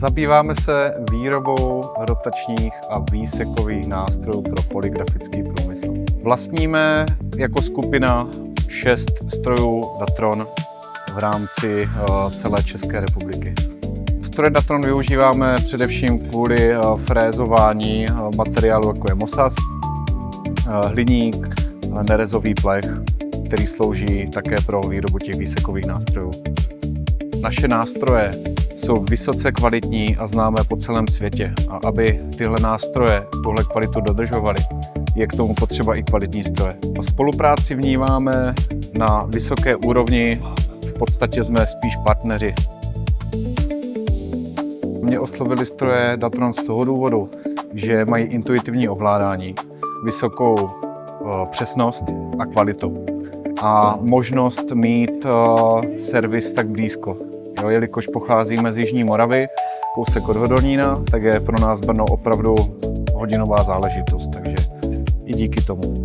Zabýváme se výrobou rotačních a výsekových nástrojů pro polygrafický průmysl. Vlastníme jako skupina 6 strojů Datron v rámci celé České republiky. Stroje Datron využíváme především kvůli frézování materiálu, jako je mosaz, hliník, nerezový plech, který slouží také pro výrobu těch výsekových nástrojů. Naše nástroje jsou vysoce kvalitní a známé po celém světě. A aby tyhle nástroje tuhle kvalitu dodržovaly, je k tomu potřeba i kvalitní stroje. A spolupráci vnímáme na vysoké úrovni, v podstatě jsme spíš partneři. Mě oslovili stroje Datron z toho důvodu, že mají intuitivní ovládání, vysokou přesnost a kvalitu a možnost mít servis tak blízko. Jo, jelikož pocházíme z Jižní Moravy, kousek od Hodonína, tak je pro nás Brno opravdu hodinová záležitost, takže i díky tomu.